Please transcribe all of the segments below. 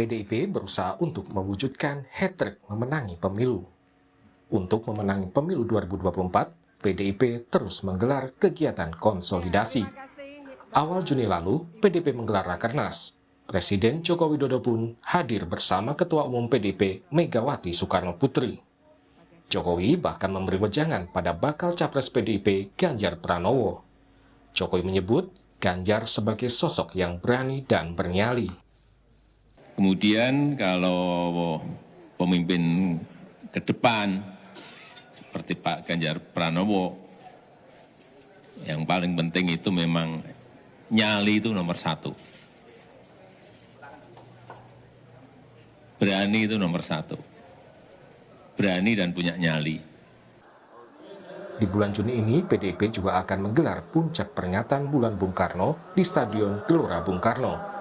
PDIP berusaha untuk mewujudkan hat-trick memenangi pemilu. Untuk memenangi pemilu 2024, PDIP terus menggelar kegiatan konsolidasi. Awal Juni lalu, PDIP menggelar Rakernas. Presiden Joko Widodo pun hadir bersama Ketua Umum PDIP Megawati Soekarno Putri. Jokowi bahkan memberi wejangan pada bakal capres PDIP Ganjar Pranowo. Jokowi menyebut Ganjar sebagai sosok yang berani dan bernyali. Kemudian kalau pemimpin ke depan seperti Pak Ganjar Pranowo, yang paling penting itu memang nyali itu nomor satu. Berani itu nomor satu. Berani dan punya nyali. Di bulan Juni ini, PDIP juga akan menggelar puncak peringatan Bulan Bung Karno di Stadion Gelora Bung Karno.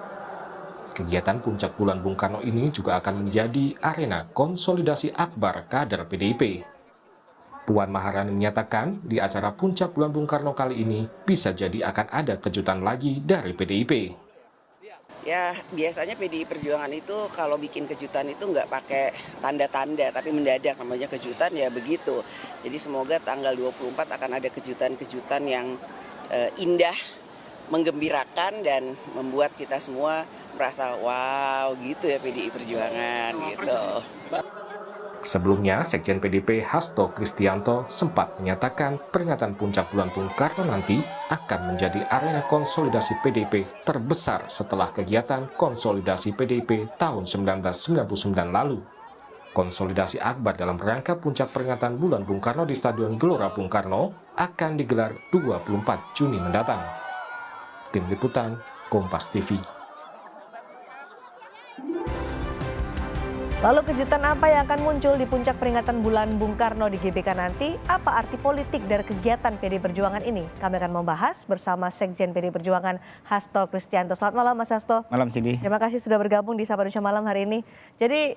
Kegiatan puncak Bulan Bung Karno ini juga akan menjadi arena konsolidasi akbar kader PDIP. Puan Maharani menyatakan di acara puncak Bulan Bung Karno kali ini bisa jadi akan ada kejutan lagi dari PDIP. Ya, biasanya PDI Perjuangan itu kalau bikin kejutan itu nggak pakai tanda-tanda, tapi mendadak, namanya kejutan ya begitu. Jadi semoga tanggal 24 akan ada kejutan-kejutan yang indah, menggembirakan dan membuat kita semua merasa wow gitu ya PDI Perjuangan gitu. Sebelumnya, Sekjen PDIP Hasto Kristianto sempat menyatakan peringatan puncak Bulan Bung Karno nanti akan menjadi arena konsolidasi PDIP terbesar setelah kegiatan konsolidasi PDIP tahun 1999 lalu. Konsolidasi akbar dalam rangka puncak peringatan Bulan Bung Karno di Stadion Gelora Bung Karno akan digelar 24 Juni mendatang. Tim Liputan, Kompas TV. Lalu kejutan apa yang akan muncul di puncak peringatan Bulan Bung Karno di GBK nanti? Apa arti politik dari kegiatan PDI Perjuangan ini? Kami akan membahas bersama Sekjen PDI Perjuangan Hasto Kristianto. Selamat malam Mas Hasto. Malam Cindy. Terima kasih sudah bergabung di Sapa Indonesia Malam hari ini. Jadi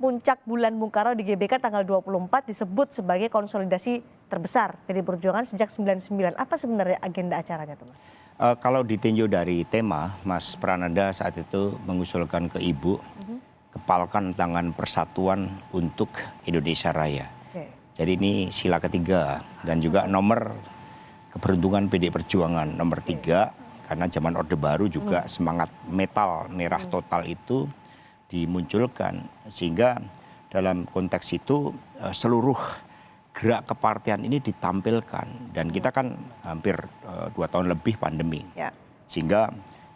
puncak Bulan Bung Karno di GBK tanggal 24 disebut sebagai konsolidasi terbesar PDI Perjuangan sejak 99. Apa sebenarnya agenda acaranya tuh Mas? Kalau ditinjau dari tema, Mas Prananda saat itu mengusulkan ke Ibu, kepalkan tangan persatuan untuk Indonesia Raya. Jadi ini sila ketiga dan juga nomor keberuntungan PDI Perjuangan nomor 3 karena zaman Orde Baru juga semangat metal merah total itu dimunculkan sehingga dalam konteks itu seluruh gerak kepartian ini ditampilkan dan kita kan hampir 2 tahun lebih pandemi sehingga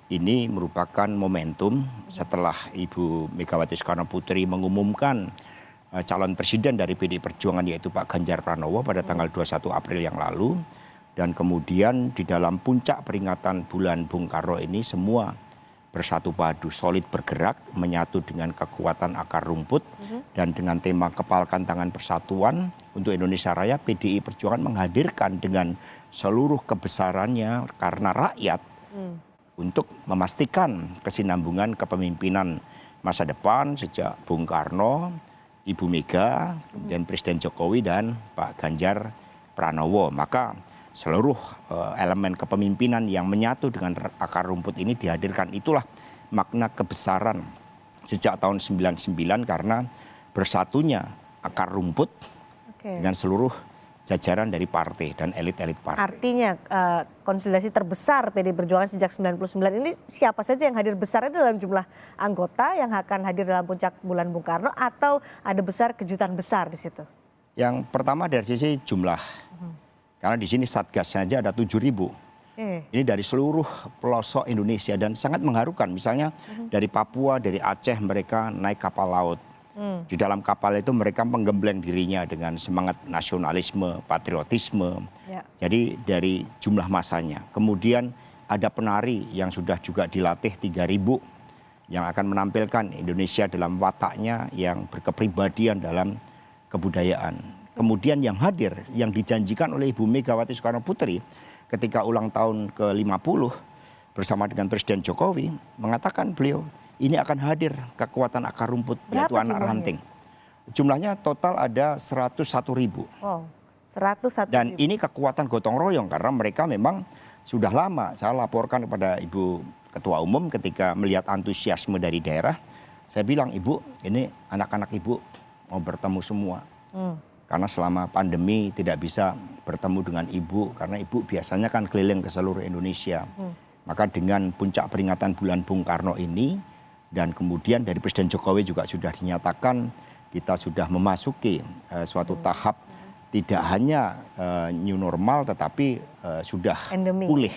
ini merupakan momentum setelah Ibu Megawati Soekarno Putri mengumumkan calon presiden dari PDI Perjuangan yaitu Pak Ganjar Pranowo pada tanggal 21 April yang lalu. Dan kemudian di dalam puncak peringatan Bulan Bung Karno ini semua bersatu padu, solid bergerak, menyatu dengan kekuatan akar rumput. Dan dengan tema kepalkan tangan persatuan untuk Indonesia Raya, PDI Perjuangan menghadirkan dengan seluruh kebesarannya karena rakyat. Untuk memastikan kesinambungan kepemimpinan masa depan sejak Bung Karno, Ibu Mega, kemudian Presiden Jokowi dan Pak Ganjar Pranowo. Maka seluruh elemen kepemimpinan yang menyatu dengan akar rumput ini dihadirkan. Itulah makna kebesaran sejak tahun 99 karena bersatunya akar rumput dengan seluruh jajaran dari partai dan elit-elit partai. Artinya konsolidasi terbesar PDI Perjuangan sejak 99 ini siapa saja yang hadir besarnya dalam jumlah anggota yang akan hadir dalam puncak Bulan Bung Karno atau ada besar kejutan besar di situ? Yang pertama dari sisi jumlah. Karena di sini satgasnya aja ada 7.000. Ini dari seluruh pelosok Indonesia dan sangat mengharukan. Misalnya dari Papua, dari Aceh mereka naik kapal laut. Di dalam kapal itu mereka menggembleng dirinya dengan semangat nasionalisme, patriotisme. Jadi dari jumlah masanya. Kemudian ada penari yang sudah juga dilatih 3.000 yang akan menampilkan Indonesia dalam wataknya yang berkepribadian dalam kebudayaan. Kemudian yang hadir, yang dijanjikan oleh Ibu Megawati Soekarno Putri ketika ulang tahun ke-50 bersama dengan Presiden Jokowi mengatakan beliau ini akan hadir kekuatan akar rumput yaitu anak ranting. Jumlahnya total ada 101.000. Wow, 101.000. Dan ini kekuatan gotong royong karena mereka memang sudah lama. Saya laporkan kepada Ibu Ketua Umum ketika melihat antusiasme dari daerah, saya bilang, Ibu, ini anak-anak Ibu mau bertemu semua. Karena selama pandemi tidak bisa bertemu dengan Ibu, karena Ibu biasanya kan keliling ke seluruh Indonesia. Maka dengan puncak peringatan Bulan Bung Karno ini, dan kemudian dari Presiden Jokowi juga sudah dinyatakan kita sudah memasuki suatu tahap tidak hanya new normal tetapi sudah Endemi. pulih.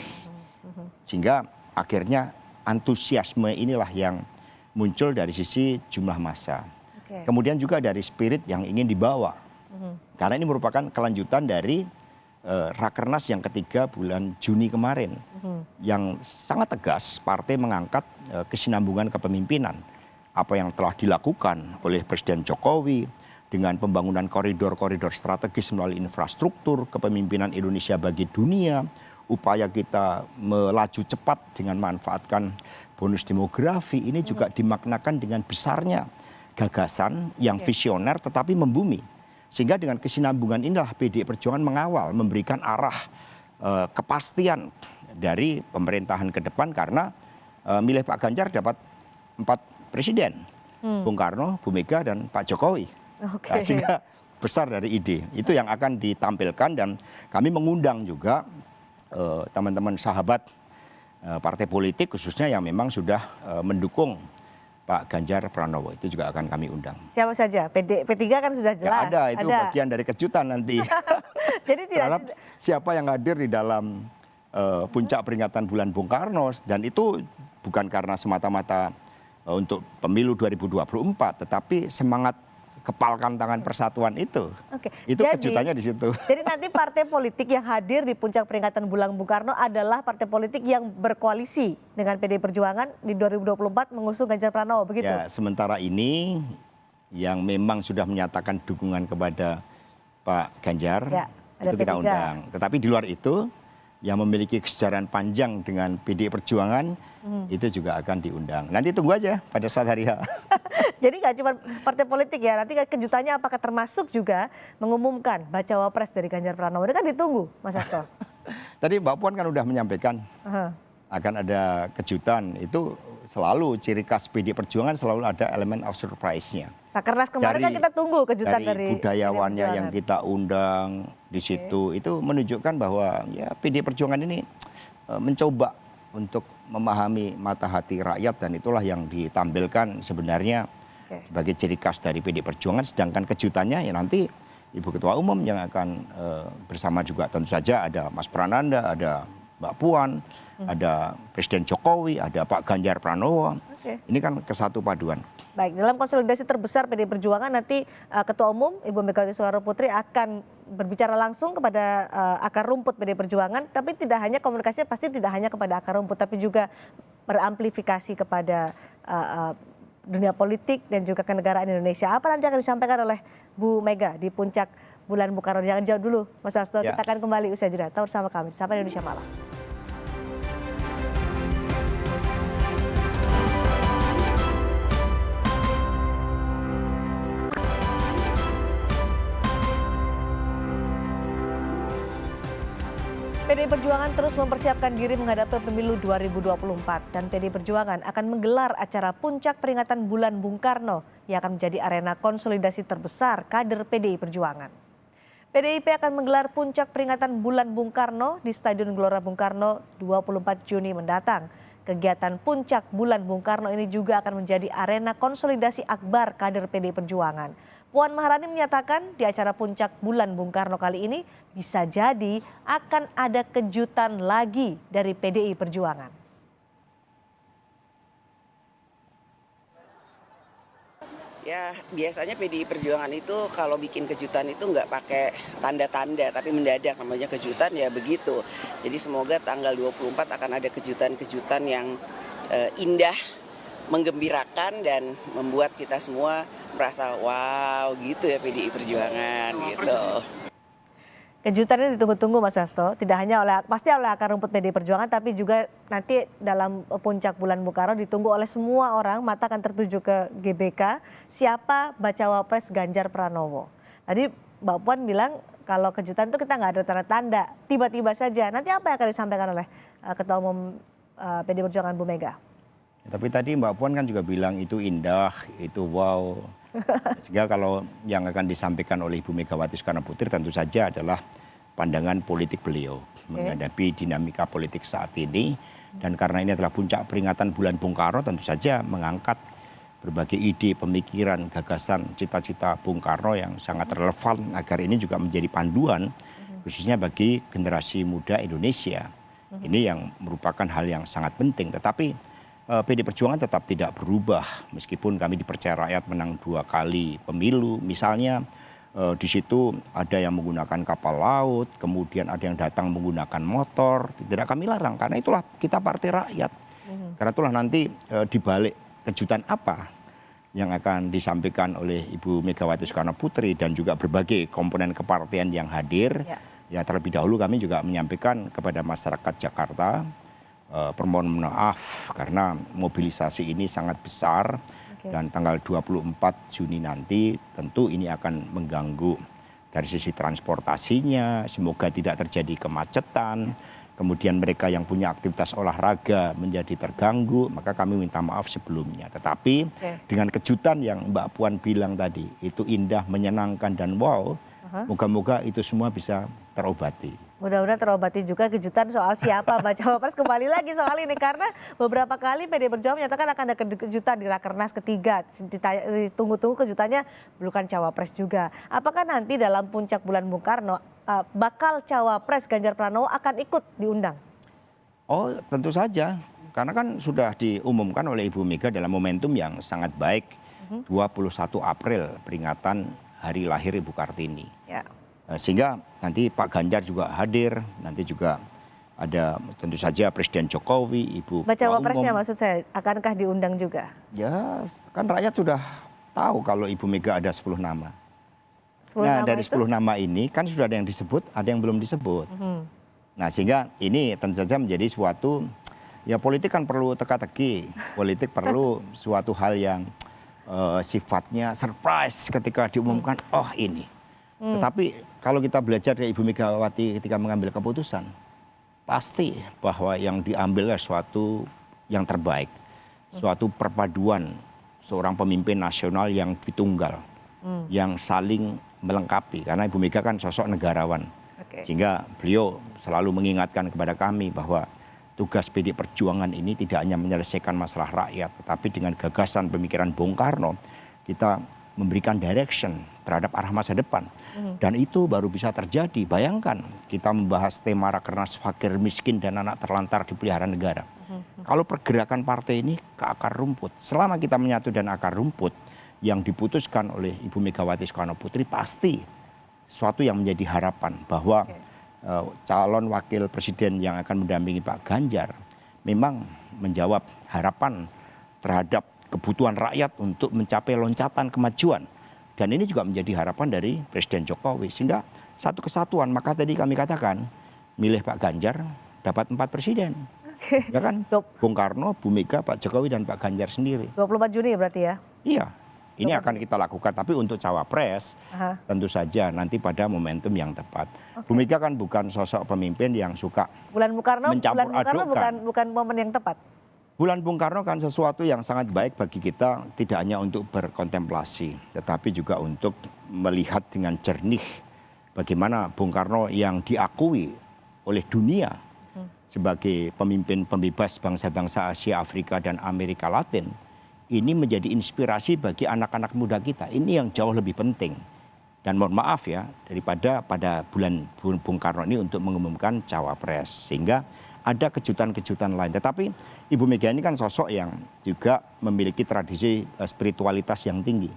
Sehingga akhirnya antusiasme inilah yang muncul dari sisi jumlah massa. Kemudian juga dari spirit yang ingin dibawa. Karena ini merupakan kelanjutan dari Rakernas yang ketiga bulan Juni kemarin. Yang sangat tegas partai mengangkat kesinambungan kepemimpinan. Apa yang telah dilakukan oleh Presiden Jokowi dengan pembangunan koridor-koridor strategis melalui infrastruktur, kepemimpinan Indonesia bagi dunia, upaya kita melaju cepat dengan memanfaatkan bonus demografi, ini juga dimaknakan dengan besarnya gagasan yang visioner tetapi membumi. Sehingga dengan kesinambungan inilah PDI Perjuangan mengawal, memberikan arah kepastian dari pemerintahan ke depan karena milih Pak Ganjar dapat 4 presiden, Bung Karno, Bu Mega, dan Pak Jokowi. Nah, sehingga besar dari ide, itu yang akan ditampilkan dan kami mengundang juga teman-teman sahabat partai politik khususnya yang memang sudah mendukung Pak Ganjar Pranowo, itu juga akan kami undang. Siapa saja? P3 kan sudah jelas. Ya ada, itu bagian dari kejutan nanti. Jadi terhadap siapa yang hadir di dalam puncak peringatan Bulan Bung Karno, dan itu bukan karena semata-mata untuk pemilu 2024, tetapi semangat kepalkan tangan persatuan itu. Itu jadi, kejutannya di situ. Jadi nanti partai politik yang hadir di puncak peringatan Bulan Bung Karno adalah partai politik yang berkoalisi dengan PDI Perjuangan di 2024 mengusung Ganjar Pranowo, begitu? Ya, sementara ini yang memang sudah menyatakan dukungan kepada Pak Ganjar, ya, itu kita P3. undang. Tetapi di luar itu, yang memiliki kesejarahan panjang dengan PDI Perjuangan, itu juga akan diundang. Nanti tunggu aja pada saat hari H. Jadi nggak cuma partai politik ya, nanti kejutannya apakah termasuk juga mengumumkan bacawa pres dari Ganjar Pranowo? Ini kan ditunggu, Mas Hasto. Tadi Mbak Puan kan udah menyampaikan akan ada kejutan, itu selalu ciri khas PDI Perjuangan, selalu ada elemen of surprise-nya. Rakernas kemarin kan kita tunggu kejutan dari budayawannya yang kita undang di situ, itu menunjukkan bahwa ya PDI Perjuangan ini mencoba untuk memahami mata hati rakyat, dan itulah yang ditampilkan sebenarnya sebagai ciri khas dari PDI Perjuangan. Sedangkan kejutannya ya nanti Ibu Ketua Umum yang akan bersama juga tentu saja ada Mas Prananda, ada Mbak Puan, ada Presiden Jokowi, ada Pak Ganjar Pranowo. Ini kan kesatu paduan. Baik, dalam konsolidasi terbesar PDI Perjuangan nanti Ketua Umum Ibu Megawati Soekarno Putri akan berbicara langsung kepada akar rumput PDI Perjuangan, tapi tidak hanya komunikasinya pasti tidak hanya kepada akar rumput, tapi juga beramplifikasi kepada dunia politik dan juga kenegaraan Indonesia. Apa nanti akan disampaikan oleh Bu Mega di puncak Bulan Bung Karno? Jangan jauh dulu, Mas Hasto. Kita akan kembali usai jeda. Tetap bersama kami sampai Indonesia Malam. PDI Perjuangan terus mempersiapkan diri menghadapi pemilu 2024 dan PDI Perjuangan akan menggelar acara puncak peringatan Bulan Bung Karno yang akan menjadi arena konsolidasi terbesar kader PDI Perjuangan. PDIP akan menggelar puncak peringatan Bulan Bung Karno di Stadion Gelora Bung Karno 24 Juni mendatang. Kegiatan puncak Bulan Bung Karno ini juga akan menjadi arena konsolidasi akbar kader PDI Perjuangan. Puan Maharani menyatakan di acara puncak Bulan Bung Karno kali ini bisa jadi akan ada kejutan lagi dari PDI Perjuangan. Ya biasanya PDI Perjuangan itu kalau bikin kejutan itu nggak pakai tanda-tanda tapi mendadak, namanya kejutan ya begitu. Jadi semoga tanggal 24 akan ada kejutan-kejutan yang indah, menggembirakan dan membuat kita semua merasa wow gitu ya PDI Perjuangan gitu. Kejutan ini ditunggu-tunggu Mas Hasto, tidak hanya pasti oleh akar rumput PDI Perjuangan, tapi juga nanti dalam puncak Bulan Bung Karno ditunggu oleh semua orang, mata akan tertuju ke GBK, siapa bacawa pres Ganjar Pranowo. Tadi Mbak Puan bilang kalau kejutan itu kita nggak ada tanda-tanda, tiba-tiba saja. Nanti apa yang akan disampaikan oleh Ketua Umum PD Perjuangan Bu Mega? Tapi tadi Mbak Puan kan juga bilang itu indah, itu wow. Sehingga kalau yang akan disampaikan oleh Ibu Megawati Soekarno Putri tentu saja adalah pandangan politik beliau menghadapi dinamika politik saat ini. Dan karena ini adalah puncak peringatan Bulan Bung Karno, tentu saja mengangkat berbagai ide, pemikiran, gagasan, cita-cita Bung Karno yang sangat relevan agar ini juga menjadi panduan khususnya bagi generasi muda Indonesia. Ini yang merupakan hal yang sangat penting. Tetapi PD Perjuangan tetap tidak berubah meskipun kami dipercaya rakyat menang 2 kali pemilu. Misalnya di situ ada yang menggunakan kapal laut, kemudian ada yang datang menggunakan motor. Tidak kami larang karena itulah kita partai rakyat. Karena itulah nanti dibalik kejutan apa yang akan disampaikan oleh Ibu Megawati Soekarno Putri dan juga berbagai komponen kepartian yang hadir. Ya terlebih dahulu kami juga menyampaikan kepada masyarakat Jakarta permohonan maaf karena mobilisasi ini sangat besar dan tanggal 24 Juni nanti tentu ini akan mengganggu dari sisi transportasinya, semoga tidak terjadi kemacetan. Kemudian mereka yang punya aktivitas olahraga menjadi terganggu, maka kami minta maaf sebelumnya. Tetapi dengan kejutan yang Mbak Puan bilang tadi, itu indah, menyenangkan, dan wow, moga-moga itu semua bisa terobati. Mudah-mudahan terobati juga kejutan soal siapa baca Wapres. Kembali lagi soal ini karena beberapa kali PD Perjuangan menyatakan akan ada kejutan di Rakernas ketiga. Ditunggu-tunggu kejutannya bukan Cawapres juga. Apakah nanti dalam puncak bulan Bung Karno bakal Cawapres Ganjar Pranowo akan ikut diundang? Oh tentu saja, karena kan sudah diumumkan oleh Ibu Mega dalam momentum yang sangat baik, 21 April peringatan hari lahir Ibu Kartini. Ya. Sehingga nanti Pak Ganjar juga hadir, nanti juga ada tentu saja Presiden Jokowi, Ibu Baca Wapresnya maksud saya, akankah diundang juga? Ya kan rakyat sudah tahu kalau Ibu Mega ada 10 nama. 10 nah nama dari itu? 10 nama ini kan sudah ada yang disebut, ada yang belum disebut. Nah sehingga ini tentu saja menjadi suatu, ya politik kan perlu teka-teki, politik perlu suatu hal yang sifatnya surprise ketika diumumkan, oh ini. Tetapi kalau kita belajar dari Ibu Megawati ketika mengambil keputusan, pasti bahwa yang diambil adalah suatu yang terbaik. Suatu perpaduan seorang pemimpin nasional yang ditunggal, yang saling melengkapi. Karena Ibu Mega kan sosok negarawan. Sehingga beliau selalu mengingatkan kepada kami bahwa tugas PD Perjuangan ini tidak hanya menyelesaikan masalah rakyat, tetapi dengan gagasan pemikiran Bung Karno, kita memberikan direction terhadap arah masa depan. Dan itu baru bisa terjadi. Bayangkan kita membahas tema Rakernas fakir miskin dan anak terlantar di pelihara negara. Kalau pergerakan partai ini ke akar rumput, selama kita menyatu dan akar rumput yang diputuskan oleh Ibu Megawati Soekarno Putri, pasti suatu yang menjadi harapan bahwa calon wakil presiden yang akan mendampingi Pak Ganjar memang menjawab harapan terhadap kebutuhan rakyat untuk mencapai loncatan kemajuan. Dan ini juga menjadi harapan dari Presiden Jokowi. Sehingga satu kesatuan, maka tadi kami katakan, milih Pak Ganjar dapat 4 presiden. Ya kan? Bung Karno, Bu Mega, Pak Jokowi, dan Pak Ganjar sendiri. 24 Juni berarti ya? Iya, ini akan kita lakukan. Tapi untuk Cawapres, tentu saja nanti pada momentum yang tepat. Bu Mega kan bukan sosok pemimpin yang suka Bulan Bung Karno mencampur-adukkan. bukan momen yang tepat? Bulan Bung Karno kan sesuatu yang sangat baik bagi kita, tidak hanya untuk berkontemplasi, tetapi juga untuk melihat dengan jernih bagaimana Bung Karno yang diakui oleh dunia sebagai pemimpin pembebas bangsa-bangsa Asia, Afrika, dan Amerika Latin. Ini menjadi inspirasi bagi anak-anak muda kita. Ini yang jauh lebih penting. Dan mohon maaf ya, daripada pada bulan Bung Karno ini untuk mengumumkan Cawapres. Sehingga ada kejutan-kejutan lain. Tetapi Ibu Mega ini kan sosok yang juga memiliki tradisi spiritualitas yang tinggi.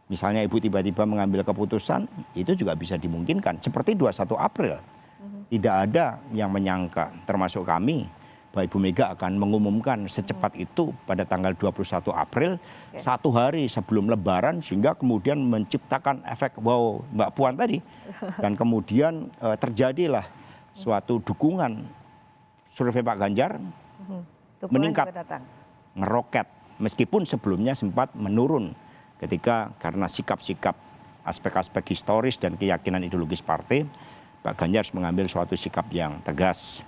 Misalnya Ibu tiba-tiba mengambil keputusan, itu juga bisa dimungkinkan. Seperti 21 April. Tidak ada yang menyangka, termasuk kami, bahwa Ibu Mega akan mengumumkan secepat itu pada tanggal 21 April, 1 hari sebelum Lebaran, sehingga kemudian menciptakan efek wow Mbak Puan tadi. Dan kemudian terjadilah suatu dukungan survei Pak Ganjar meningkat, ngeroket. Meskipun sebelumnya sempat menurun ketika karena sikap-sikap aspek-aspek historis dan keyakinan ideologis partai, Pak Ganjar harus mengambil suatu sikap yang tegas.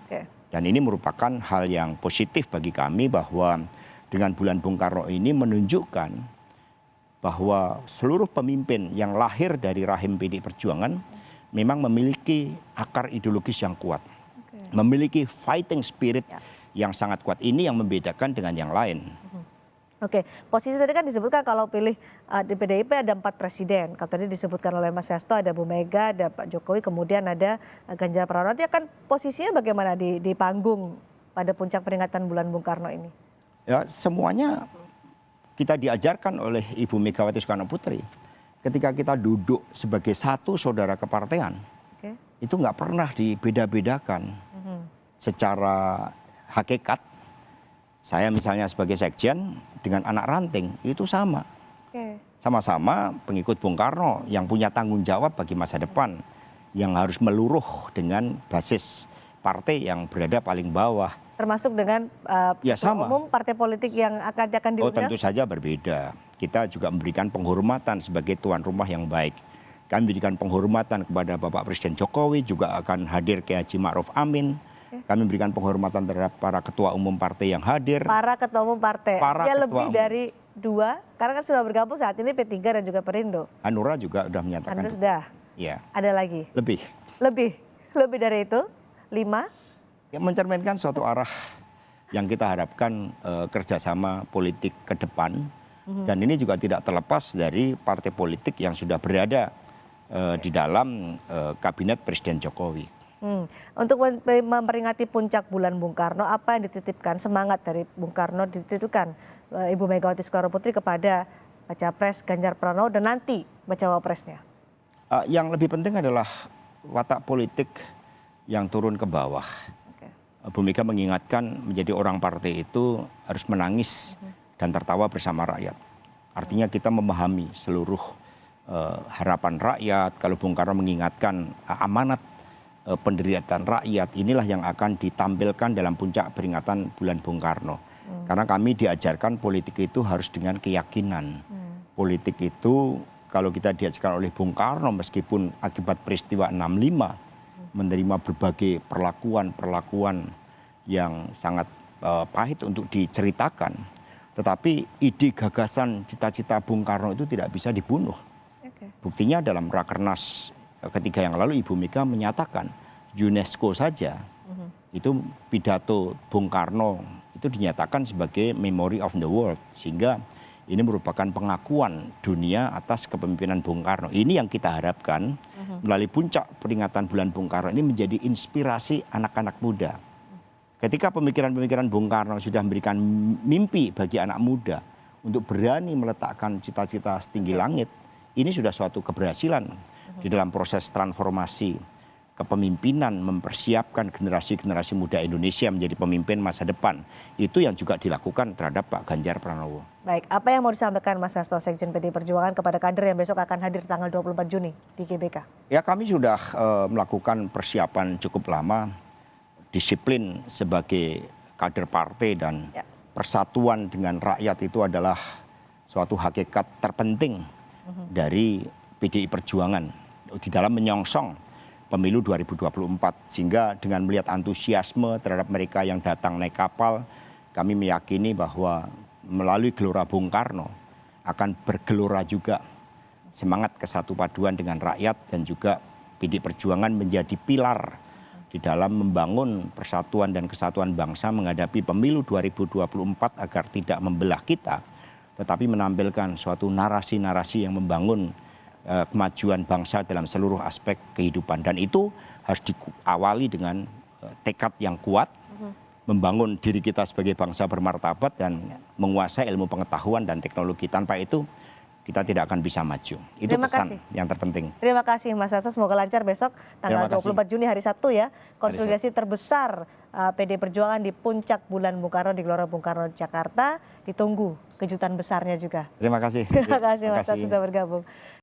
Dan ini merupakan hal yang positif bagi kami bahwa dengan bulan Bung Karno ini menunjukkan bahwa seluruh pemimpin yang lahir dari rahim PDI Perjuangan memang memiliki akar ideologis yang kuat. Memiliki fighting spirit yang sangat kuat. Ini yang membedakan dengan yang lain. Oke, posisi tadi kan disebutkan kalau pilih di PDIP ada 4 presiden. Kalau tadi disebutkan oleh Mas Hasto ada Bu Mega, ada Pak Jokowi, kemudian ada Ganjar Pranowo. Nanti akan posisinya bagaimana di panggung pada puncak peringatan bulan Bung Karno ini? Ya, semuanya kita diajarkan oleh Ibu Megawati Soekarno Putri. Ketika kita duduk sebagai satu saudara kepartean, itu nggak pernah dibeda-bedakan secara hakikat. Saya misalnya sebagai sekjen dengan anak ranting itu sama. Sama-sama pengikut Bung Karno yang punya tanggung jawab bagi masa depan. Yang harus meluruh dengan basis partai yang berada paling bawah. Termasuk dengan umum partai politik yang akan diundang? Oh tentu saja berbeda. Kita juga memberikan penghormatan sebagai tuan rumah yang baik. Kami memberikan penghormatan kepada Bapak Presiden Jokowi, juga akan hadir Kiai Haji Ma'ruf Amin. Kami memberikan penghormatan terhadap para ketua umum partai yang hadir. Para ketua umum partai, ya lebih dari 2, karena kan sudah bergabung saat ini P3 dan juga Perindo. Hanura juga sudah menyatakan. Hanura sudah? Ya. Ada lagi? Lebih. Lebih dari itu? 5? Ya, mencerminkan suatu arah yang kita harapkan kerjasama politik ke depan. Dan ini juga tidak terlepas dari partai politik yang sudah berada di dalam kabinet Presiden Jokowi. Untuk memperingati puncak bulan Bung Karno, apa yang dititipkan, semangat dari Bung Karno dititipkan Ibu Megawati Soekarno Putri kepada Baca Pres Ganjar Pranowo dan nanti Bacawa Presnya? Yang lebih penting adalah watak politik yang turun ke bawah. Bu Mega mengingatkan menjadi orang partai itu harus menangis dan tertawa bersama rakyat. Artinya kita memahami seluruh harapan rakyat. Kalau Bung Karno mengingatkan amanat penderitaan rakyat, inilah yang akan ditampilkan dalam puncak peringatan bulan Bung Karno. Karena kami diajarkan politik itu harus dengan keyakinan. Politik itu kalau kita diajarkan oleh Bung Karno meskipun akibat peristiwa 65 menerima berbagai perlakuan yang sangat pahit untuk diceritakan. Tetapi ide, gagasan, cita-cita Bung Karno itu tidak bisa dibunuh. Buktinya dalam Rakernas ketika yang lalu Ibu Mega menyatakan UNESCO saja itu pidato Bung Karno itu dinyatakan sebagai memory of the world, sehingga ini merupakan pengakuan dunia atas kepemimpinan Bung Karno. Ini yang kita harapkan melalui puncak peringatan bulan Bung Karno ini menjadi inspirasi anak-anak muda. Ketika pemikiran-pemikiran Bung Karno sudah memberikan mimpi bagi anak muda untuk berani meletakkan cita-cita setinggi langit, ini sudah suatu keberhasilan di dalam proses transformasi kepemimpinan, mempersiapkan generasi-generasi muda Indonesia menjadi pemimpin masa depan. Itu yang juga dilakukan terhadap Pak Ganjar Pranowo. Baik, apa yang mau disampaikan Mas Hasto, Sekjen PDI Perjuangan kepada kader yang besok akan hadir tanggal 24 Juni di GBK? Ya, kami sudah melakukan persiapan cukup lama, disiplin sebagai kader partai dan persatuan dengan rakyat itu adalah suatu hakikat terpenting dari PDI Perjuangan di dalam menyongsong pemilu 2024, sehingga dengan melihat antusiasme terhadap mereka yang datang naik kapal, kami meyakini bahwa melalui gelora Bung Karno akan bergelora juga semangat kesatu paduan dengan rakyat, dan juga PDI Perjuangan menjadi pilar di dalam membangun persatuan dan kesatuan bangsa menghadapi pemilu 2024 agar tidak membelah kita, tetapi menampilkan suatu narasi-narasi yang membangun kemajuan bangsa dalam seluruh aspek kehidupan. Dan itu harus diawali dengan tekad yang kuat, membangun diri kita sebagai bangsa bermartabat dan menguasai ilmu pengetahuan dan teknologi. Tanpa itu kita tidak akan bisa maju. Itu pesan yang terpenting. Terima kasih Mas Hasto, semoga lancar besok tanggal 24 Juni hari Sabtu ya. Konsolidasi terbesar PDI Perjuangan di puncak bulan Bung Karno di Gelora Bung Karno Jakarta. Ditunggu kejutan besarnya juga. Terima kasih. Terima kasih Mas Hasto sudah bergabung.